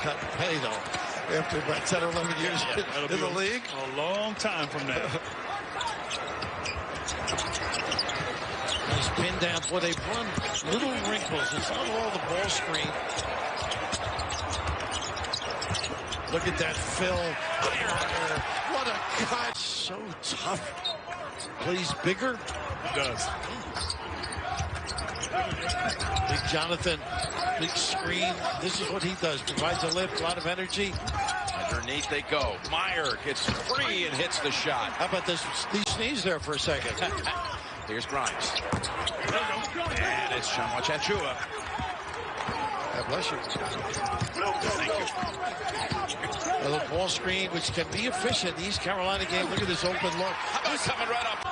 Cut pay though after about 10 or 11 years in the league. A long time from that. Nice pin down. Boy, they've run little wrinkles. It's not all the ball screen. Look at that fill. What a cut. So tough. Plays bigger. It does. Big Jonathan. Big screen. This is what he does. Provides a lift. A lot of energy. Underneath they go. Meyer gets free and hits the shot. How about this? He sneezed there for a second. Here's Grimes. And it's Chachua. God bless you. Thank you. A little ball screen, which can be efficient. The East Carolina game. Look at this open look. How about coming right up?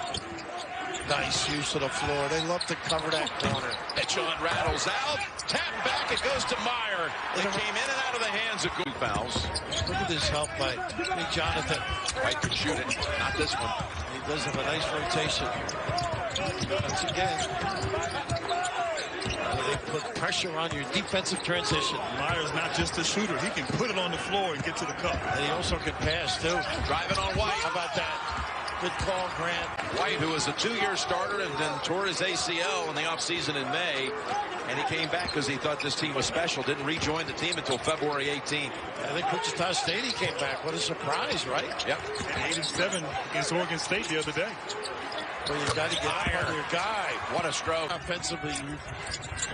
Nice use of the floor. They love to cover that corner. Mitchell and rattles out. Tap back. It goes to Meyer. It came in and out of the hands of good fouls. Look at this help by Big Jonathan. White could shoot it. Not this one. He does have a nice rotation. Once again, they put pressure on your defensive transition. Meyer's not just a shooter. He can put it on the floor and get to the cup. And he also can pass, too. Driving on White. How about that? Good call, Grant. White, who was a 2-year starter and then tore his ACL in the offseason in May. And he came back because he thought this team was special. Didn't rejoin the team until February 18th. I think Wichita State he came back. What a surprise, right? Yep. And 8-7 against Oregon State the other day. Well, you've got to get under your guy. What a stroke. Offensively,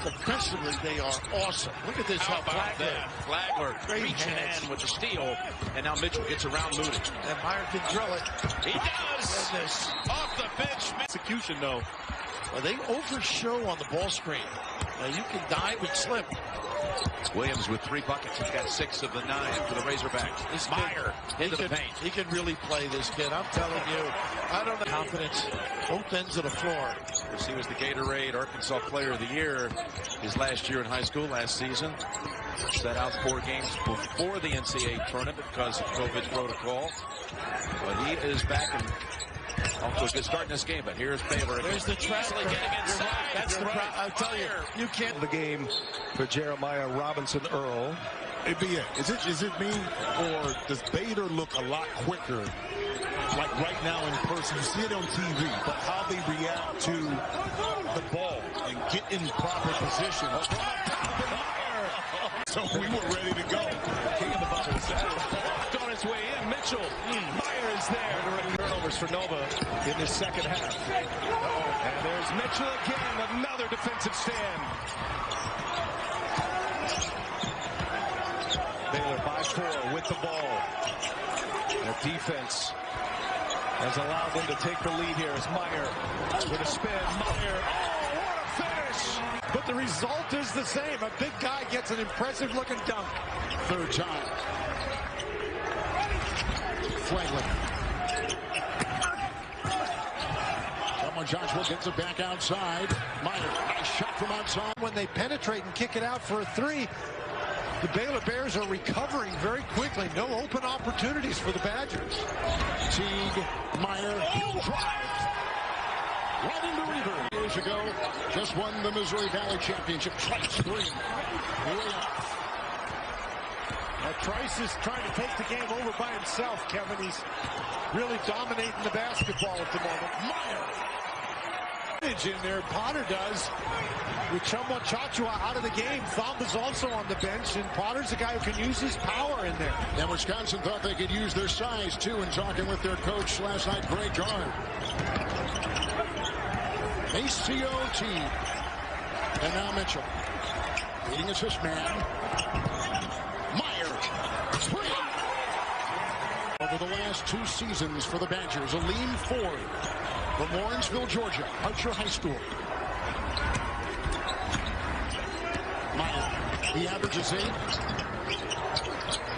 defensively, they are awesome. Look at this. How about that? Flagler reaching in with the steal. And now Mitchell gets around Moody. And Meyer can drill it. He does. Goodness. Off the bench. Execution, though. Well, they overshow on the ball screen. Now, you can dive and slip. Williams with 3 buckets. He's got 6 of the 9 for the Razorbacks. This Meyer into the paint. He can really play, this kid. I'm telling you. I don't know. Confidence. Both ends of the floor. He was the Gatorade Arkansas Player of the Year his last year in high school, last season. Set out 4 games before the NCAA tournament because of COVID protocol. But he is back and off to a good start in this game. But here's Baylor. There's the trap. Easily getting inside. That's the problem. I tell you can't. The game for Jeremiah Robinson Earl. It'd be it. Is it me, or does Baylor look a lot quicker, like right now in person? You see it on TV, but how they react to the ball and get in proper position. So we were ready to go. King of the bubble is On his way in, Mitchell. Meyer is there. Turnovers for Nova in the second half. And there's Mitchell again, another defensive stand. Baylor by 4 with the ball. The defense has allowed them to take the lead here as Meyer with a spin. Meyer, oh, what a finish! But the result is the same. A big guy gets an impressive-looking dunk. third time. Flagler. Joshua gets it back outside. Meyer, nice shot from outside. When they penetrate and kick it out for a 3, the Baylor Bears are recovering very quickly. No open opportunities for the Badgers. Teague, Meyer, he'll drive. Right into Reaver. Years ago, just won the Missouri Valley Championship twice. 3. Way off. Trice is trying to take the game over by himself, Kevin. He's really dominating the basketball at the moment. Meyer. In there, Potter does. With Chachua out of the game. Thumb is also on the bench, and Potter's a guy who can use his power in there. And Wisconsin thought they could use their size, too, in talking with their coach last night, Greg Gard. ACOT. And now Mitchell. Leading assist man. Meyer. 3. Over the last 2 seasons for the Badgers, a lean 4 from Lawrenceville, Georgia, Archer High School. Meyer, he averages 8. He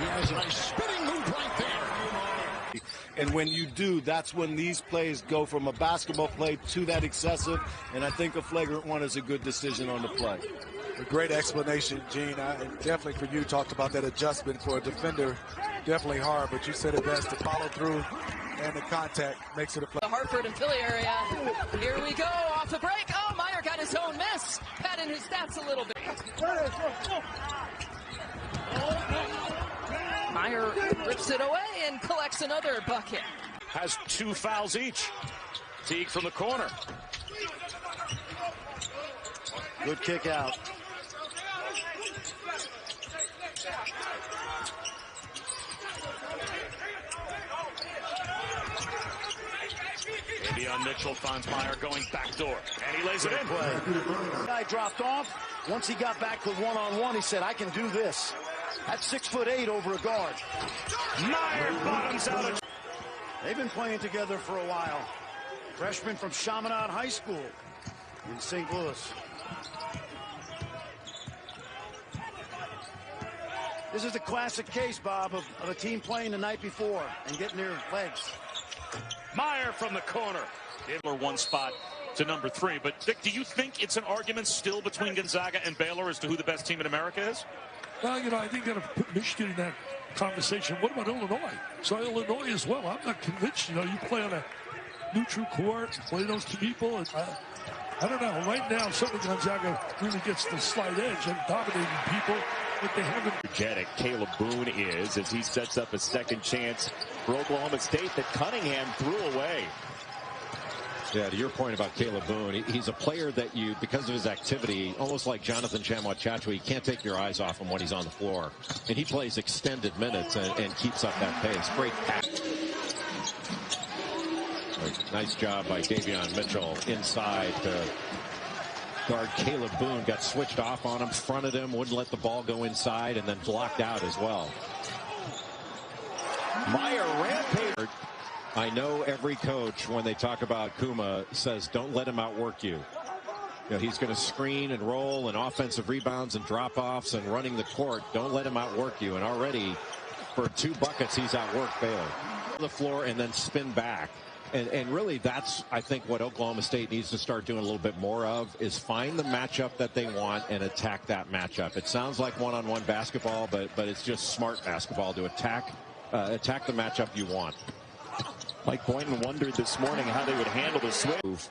has a nice spinning move right there. And when you do, that's when these plays go from a basketball play to that excessive. And I think a flagrant one is a good decision on the play. A great explanation, Gene. Definitely for you, talked about that adjustment for a defender. Definitely hard, but you said it best, to follow through and the contact makes it a play. The Hartford and Philly area. Here we go, off the break. Oh, Meyer got his own miss. Padding his stats a little bit. Meyer rips it away and collects another bucket. Has 2 fouls each. Teague from the corner. Good kick out. Davion Mitchell finds Meyer going backdoor, and he lays it in. Guy dropped off. Once he got back to one-on-one, he said, I can do this. That's 6'8" over a guard. Meyer bottoms out. They've been playing together for a while. Freshman from Chaminade High School in St. Louis. This is the classic case, Bob, of a team playing the night before and getting their legs. Meyer from the corner. Baylor 1 spot to number 3. But, Dick, do you think it's an argument still between Gonzaga and Baylor as to who the best team in America is? Well, you know, I think they're going to put Michigan in that conversation. What about Illinois? So Illinois as well. I'm not convinced. You know, you play on a neutral court, play those two people. And, I don't know. Right now, certainly Gonzaga really gets the slight edge and dominating people, but they haven't. Energetic Caleb Boone is as he sets up a second chance for Oklahoma State that Cunningham threw away. Yeah, to your point about Caleb Boone, he's a player that you, because of his activity, almost like Jonathan Tchamwa-Tchatchoua, you can't take your eyes off him when he's on the floor. And he plays extended minutes and keeps up that pace. Great pass. Nice job by Davion Mitchell inside to guard Caleb Boone. Got switched off on him, fronted him, wouldn't let the ball go inside, and then blocked out as well. Meyer rampage. I know every coach, when they talk about Kuma, says don't let him outwork you. You know, he's going to screen and roll and offensive rebounds and drop-offs and running the court. Don't let him outwork you. And already, for 2 buckets, he's outworked Baylor. The floor and then spin back. And really, that's, I think, what Oklahoma State needs to start doing a little bit more of, is find the matchup that they want and attack that matchup. It sounds like one-on-one basketball, but it's just smart basketball to attack the matchup you want. Mike Boynton wondered this morning how they would handle the switch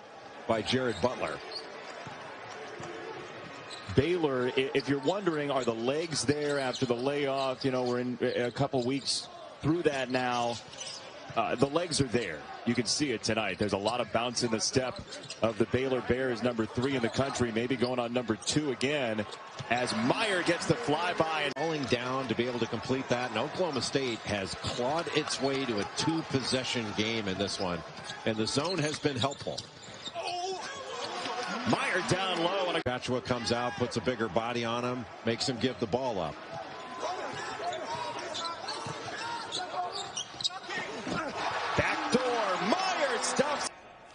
by Jared Butler. Baylor, if you're wondering, are the legs there after the layoff? You know, we're in a couple weeks through that now. The legs are there. You can see it tonight. There's a lot of bounce in the step of the Baylor Bears, number 3 in the country, maybe going on number 2 again, as Meyer gets the flyby and falling down to be able to complete that. And Oklahoma State has clawed its way to a 2-possession game in this one, and the zone has been helpful. Meyer down low. And Tchatchoua comes out, puts a bigger body on him, makes him give the ball up.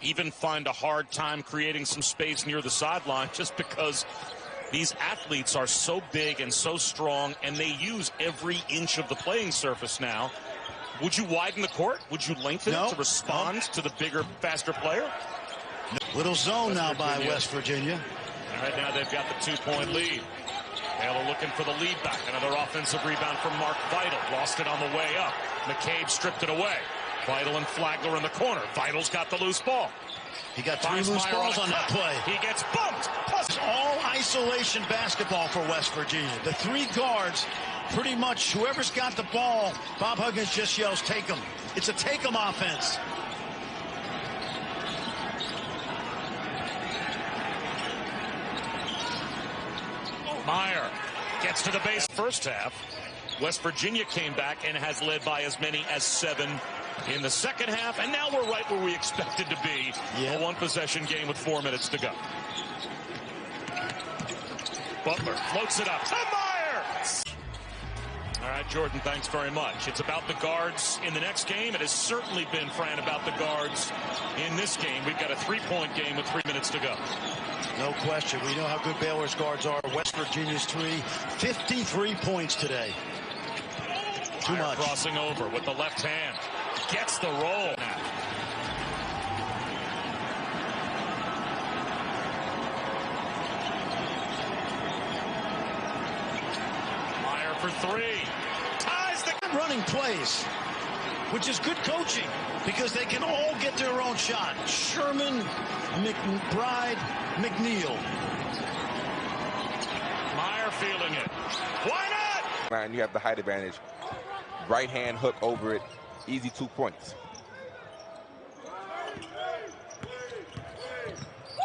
Even find a hard time creating some space near the sideline, just because these athletes are so big and so strong, and they use every inch of the playing surface now. Would you widen the court? Would you lengthen it to respond to the bigger, faster player? Little zone now by West Virginia. Right now they've got the 2-point lead. Baylor looking for the lead back. Another offensive rebound from Mark Vital. Lost it on the way up. McCabe stripped it away. Vital and Flagler in the corner. Vital's got the loose ball. He got 3 loose balls on that play. He gets bumped. It's all isolation basketball for West Virginia. The 3 guards, pretty much whoever's got the ball, Bob Huggins just yells, take them. It's a take them offense. Meyer gets to the base first half. West Virginia came back and has led by as many as 7 in the second half, and now we're right where we expected to be. A 1-possession game with 4 minutes to go. Butler floats it up to Meyer. All right, Jordan, thanks very much. It's about the guards in the next game. It has certainly been, Fran, about the guards in this game. We've got a 3-point game with 3 minutes to go. No question. We know how good Baylor's guards are. West Virginia's 53 points today. Too much. Crossing over with the left hand. Gets the roll. Meyer for 3. Ties the running plays, which is good coaching because they can all get their own shot. Sherman, McBride, McNeil. Meyer feeling it. Why not? And you have the height advantage. Right hand hook over it. Easy 2 points.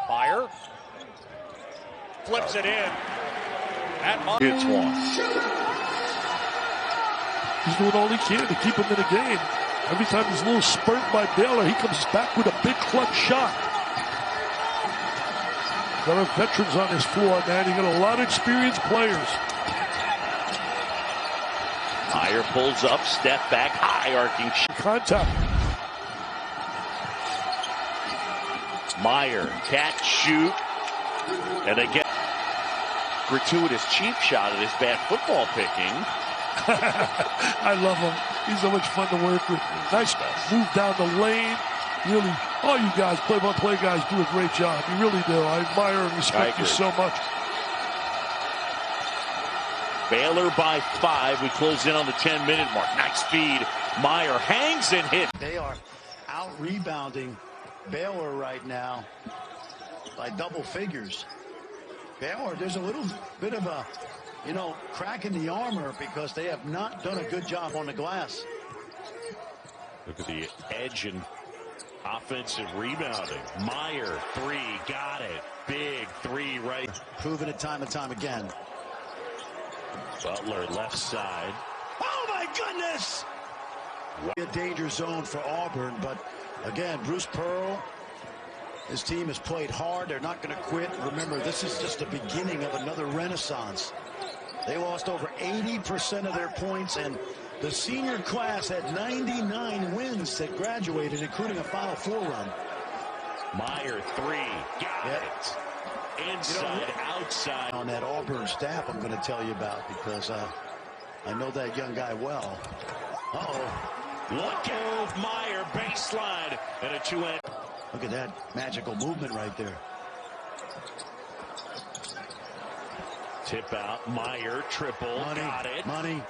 Meyer flips it in. It's one. He's doing all he can to keep him in the game. Every time there's a little spurt by Baylor, he comes back with a big clutch shot. There are veterans on this floor, man. You got a lot of experienced players. Meyer pulls up, step back, high arcing contact. Meyer, catch, shoot, and again, gratuitous cheap shot at his bad football picking. I love him. He's so much fun to work with. Nice move down the lane. Really, all you guys, play-by-play guys, do a great job. You really do. I admire and respect you so much. Baylor by 5. We close in on the 10-minute mark. Nice feed. Meyer hangs and hits. They are out-rebounding Baylor right now by double figures. Baylor, there's a little bit of a, crack in the armor because they have not done a good job on the glass. Look at the edge and offensive rebounding. Meyer, 3, got it. Big 3 right. Proven it time and time again. Butler, left side. Oh, my goodness! A danger zone for Auburn, but again, Bruce Pearl, his team has played hard. They're not going to quit. Remember, this is just the beginning of another renaissance. They lost over 80% of their points, and the senior class had 99 wins that graduated, including a Final Four run. Meyer, 3, got it. Inside, outside. On that Auburn staff I'm going to tell you about because I know that young guy well. Uh-oh. Look out, Meyer, baseline, and a 2-end. Look at that magical movement right there. Tip out, Meyer, triple, got it. Money.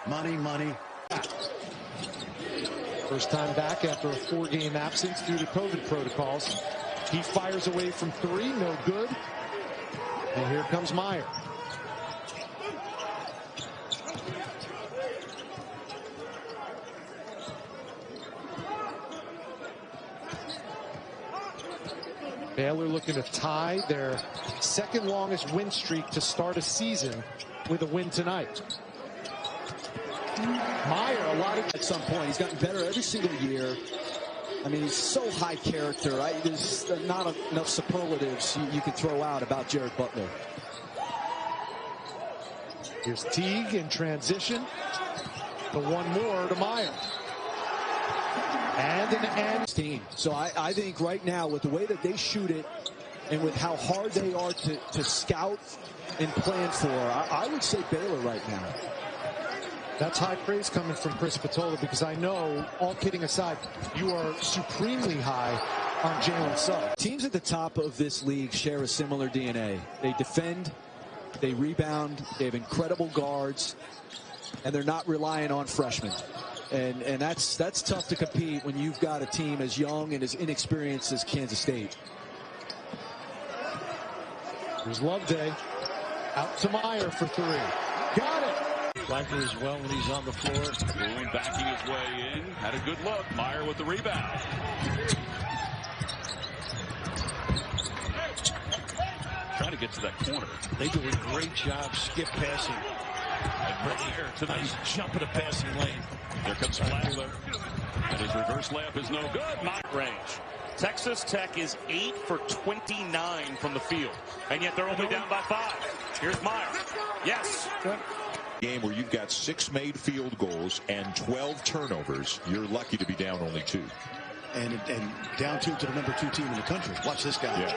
First time back after a 4-game absence due to COVID protocols. He fires away from 3, no good. And here comes Meyer. Baylor looking to tie their second longest win streak to start a season with a win tonight. Meyer, a lot of at some point. He's gotten better every single year. I mean, he's so high character. There's not enough superlatives you can throw out about Jared Butler. Here's Teague in transition. The one more to Meyer. And an end team. So I think right now, with the way that they shoot it and with how hard they are to scout and plan for, I would say Baylor right now. That's high praise coming from Chris Patola, because I know, all kidding aside, you are supremely high on Jalen Suggs. Teams at the top of this league share a similar DNA. They defend, they rebound, they have incredible guards, and they're not relying on freshmen. And that's tough to compete when you've got a team as young and as inexperienced as Kansas State. Here's Loveday. Out to Meyer for 3. Got it. Riker as well when he's on the floor. Boone backing his way in. Had a good look. Meyer with the rebound. Trying to get to that corner. They do a great job skip passing. And Meyer tonight, he's jumping the passing lane. There comes Flagler. And his reverse layup is no good. Not range. Texas Tech is 8 for 29 from the field, and yet they're only down by 5. Here's Meyer. Yes. Game where you've got 6 made field goals and 12 turnovers, you're lucky to be down only 2. And down 2 to the number 2 team in the country. Watch this guy. Yeah.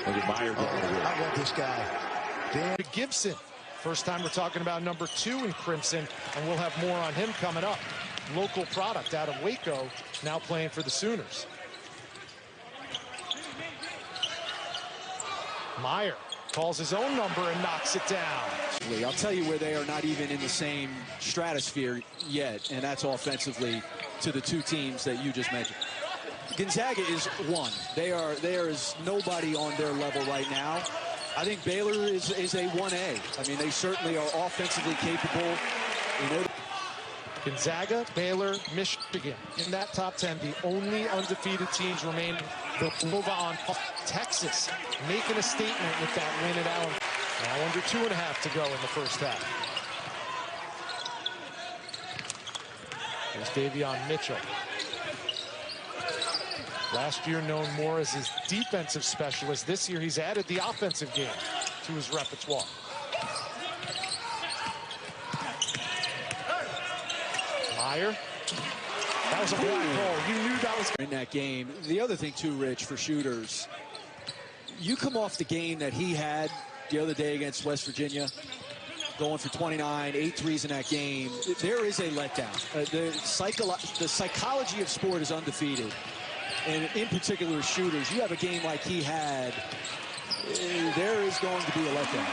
Look at Meyer going to work. I love this guy. Dan Gibson. First time we're talking about number 2 in Crimson, and we'll have more on him coming up. Local product out of Waco, now playing for the Sooners. Meyer calls his own number and knocks it down. I'll tell you where they are not even in the same stratosphere yet, and that's offensively to the 2 teams that you just mentioned. Gonzaga is 1. There is nobody on their level right now. I think Baylor is a 1A. I mean, they certainly are offensively capable. Gonzaga, Baylor, Michigan. In that top 10, the only undefeated teams remain. Villanova on Texas, making a statement with that win at Allen. Now under 2.5 to go in the first half. There's Davion Mitchell. Last year known more as his defensive specialist. This year he's added the offensive game to his repertoire. Meyer. That was a black hole. You knew that was in that game. The other thing too, Rich, for shooters, you come off the game that he had the other day against West Virginia, going for 29, 8 threes in that game. There is a letdown. The psychology of sport is undefeated. And in particular, shooters, you have a game like he had, there is going to be a letdown.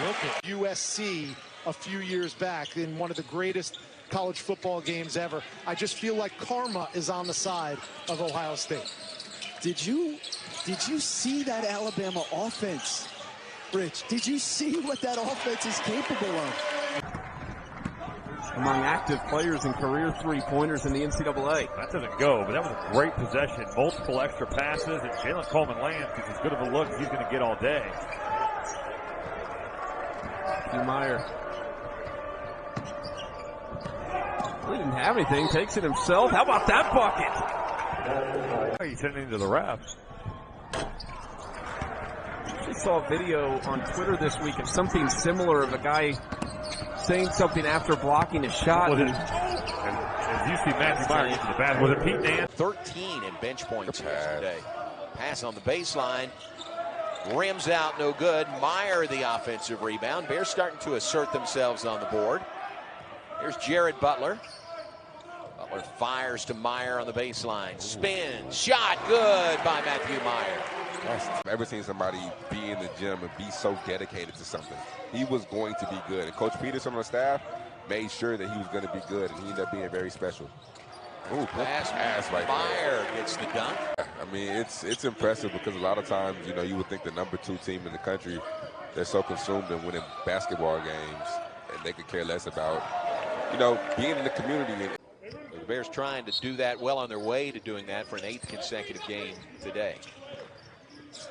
Look at USC a few years back in one of the greatest college football games ever. I just feel like karma is on the side of Ohio State. Did you see that Alabama offense, Rich? Did you see what that offense is capable of? Among active players and career three-pointers in the NCAA. That doesn't go, but that was a great possession. Multiple extra passes, and Jalen Coleman-Lands is as good of a look as he's going to get all day. Meyer. He didn't have anything, takes it himself. How about that bucket? He's sending into the refs. I just saw a video on Twitter this week of something similar of a guy saying something after blocking a shot. As you see Matthew Meyer into the basket. Was it Pete Nance? 13 in bench points today. Pass on the baseline. Rims out, no good. Meyer the offensive rebound. Bears starting to assert themselves on the board. Here's Jared Butler. Butler fires to Meyer on the baseline. Spin, shot, good by Matthew Meyer. I've never seen somebody be in the gym and be so dedicated to something. He was going to be good. And Coach Peterson on the staff made sure that he was going to be good, and he ended up being very special. Ooh, pass right Meyer gets the dunk. I mean, it's impressive because a lot of times, you know, you would think the #2 team in the country, they're so consumed in winning basketball games, and they could care less about, you know, being in the community. The Bears trying to do that, well on their way to doing that for an 8th consecutive game today.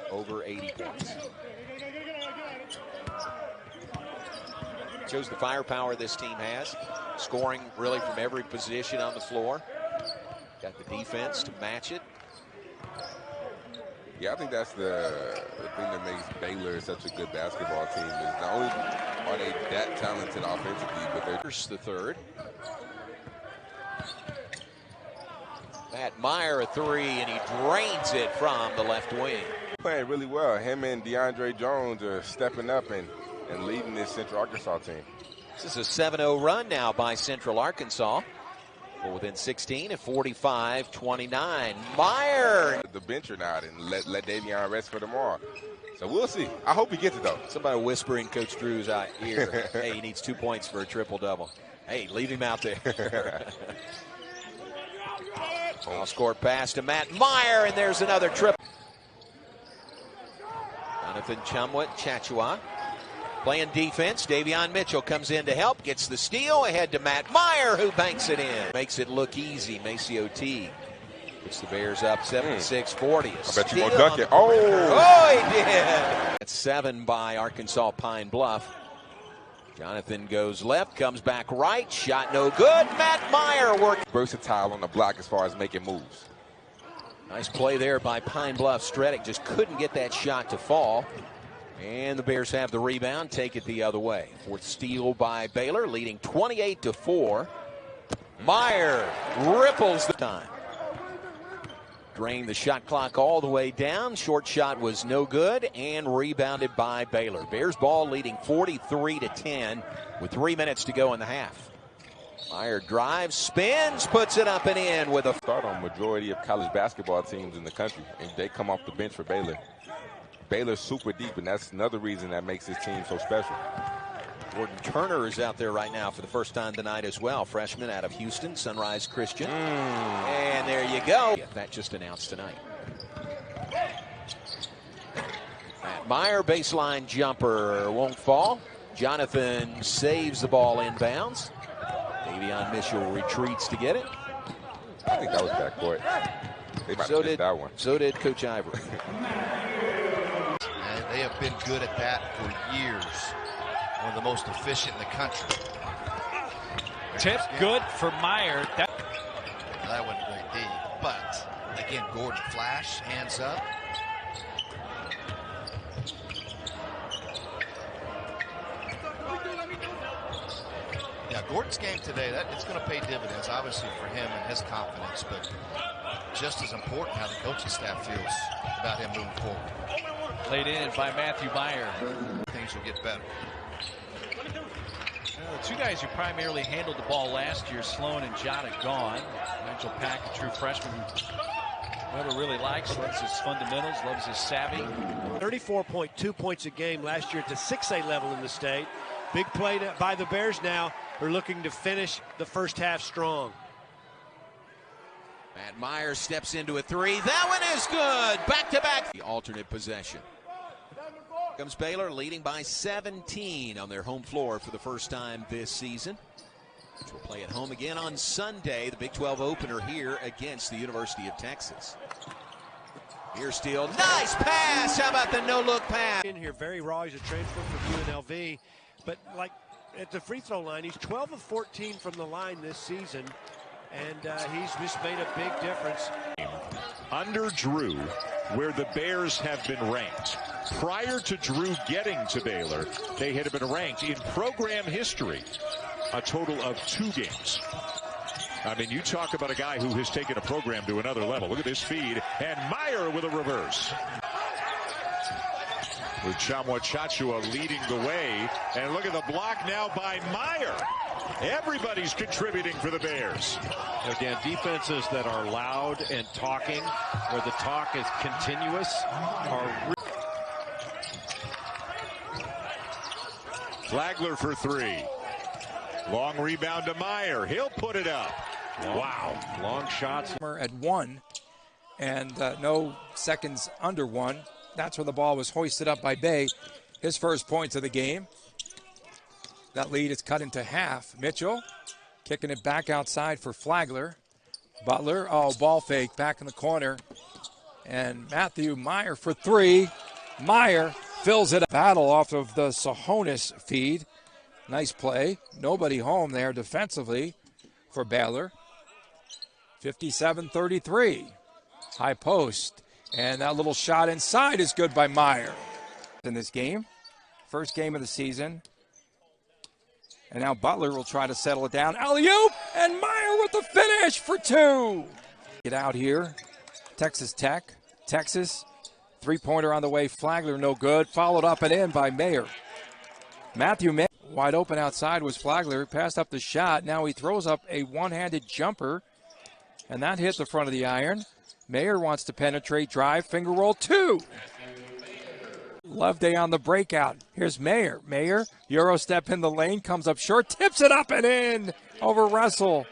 Over 80 points. Shows the firepower this team has. Scoring really from every position on the floor. Got the defense to match it. Yeah, I think that's the thing that makes Baylor such a good basketball team is not only are they that talented offensively, but they're the third. Matt Meyer a three, and he drains it from the left wing. Playing really well. Him and DeAndre Jones are stepping up and leading this Central Arkansas team. This is a 7-0 run now by Central Arkansas. We're within 16 at 45-29. Meyer. The bench or not, and let Davion rest for tomorrow. So we'll see. I hope he gets it, though. Somebody whispering Coach Drew's ear. Hey, he needs 2 points for a triple-double. Hey, leave him out there. All-score pass to Matt Meyer, and there's another triple. Jonathan Chachua playing defense. Davion Mitchell comes in to help, gets the steal ahead to Matt Meyer, who banks it in. Makes it look easy. Maceo T puts the Bears up 76-40. I bet you won't dunk it. Oh, he did. That's 7 by Arkansas Pine Bluff. Jonathan goes left, comes back right, shot no good. Matt Meyer working. Versatile on the block as far as making moves. Nice play there by Pine Bluff. Stredick just couldn't get that shot to fall. And the Bears have the rebound, take it the other way. 4th steal by Baylor, leading 28-4. Meyer ripples the time. Drained the shot clock all the way down. Short shot was no good and rebounded by Baylor. Bears ball leading 43-10 with 3 minutes to go in the half. Meyer drives, spins, puts it up and in with a start on majority of college basketball teams in the country, and they come off the bench for Baylor. Baylor's super deep, and that's another reason that makes this team so special. Gordon Turner is out there right now for the first time tonight as well. Freshman out of Houston, Sunrise Christian. And there you go. That just announced tonight. Matt Meyer, baseline jumper, won't fall. Jonathan saves the ball inbounds. Davion Mitchell retreats to get it. I think that was backcourt. They might have missed that one. So did Coach Ivory. And they have been good at that for years. One of the most efficient in the country. Tip good for Meyer. That wasn't a great D. But, again, Gordon flash, hands up. Yeah, Gordon's game today, it's going to pay dividends, obviously, for him and his confidence, but just as important how the coaching staff feels about him moving forward. Laid in by Matthew Meyer. Things will get better. The two guys who primarily handled the ball last year, Sloan and Jota, gone. Nigel Pack, a true freshman who Weber really likes, loves his fundamentals, loves his savvy. 34.2 points a game last year at the 6A level in the state. Big play by the Bears now. They're looking to finish the first half strong. Matt Meyer steps into a three. That one is good. Back-to-back. The alternate possession. Comes Baylor leading by 17 on their home floor for the first time this season, which will play at home again on Sunday, the Big 12 opener here against the University of Texas. Here's Steele. Nice pass. How about the no-look pass? In here, very raw. He's a transfer from UNLV. But like at the free throw line, he's 12 of 14 from the line this season. And he's just made a big difference. Under Drew, where the Bears have been ranked. Prior to Drew getting to Baylor, they had been ranked in program history a total of 2 games. I mean, you talk about a guy who has taken a program to another level. Look at this feed, and Meyer with a reverse. With Chachua leading the way, and look at the block now by Meyer. Everybody's contributing for the Bears. Again, defenses that are loud and talking, where the talk is continuous, are... Flagler for 3. Long rebound to Meyer. He'll put it up. Wow. Long shots. At 1, and no seconds under 1. That's when the ball was hoisted up by Bay. His first points of the game. That lead is cut into half. Mitchell kicking it back outside for Flagler. Butler, ball fake back in the corner. And Matthew Meyer for 3. Meyer fills it. Battle off of the Sahonis feed. Nice play. Nobody home there defensively for Baylor. 57-33. High post. And that little shot inside is good by Meyer. In this game, first game of the season. And now Butler will try to settle it down. Alley-oop, and Meyer with the finish for 2. Get out here. Texas Tech. Texas. Three-pointer on the way. Flagler no good. Followed up and in by Mayer. Matthew Mayer. Wide open outside was Flagler. Passed up the shot. Now he throws up a one-handed jumper. And that hit the front of the iron. Mayer wants to penetrate, drive, finger roll, 2. Loveday on the breakout. Here's Mayer. Mayer, Euro step in the lane, comes up short, tips it up and in over Russell.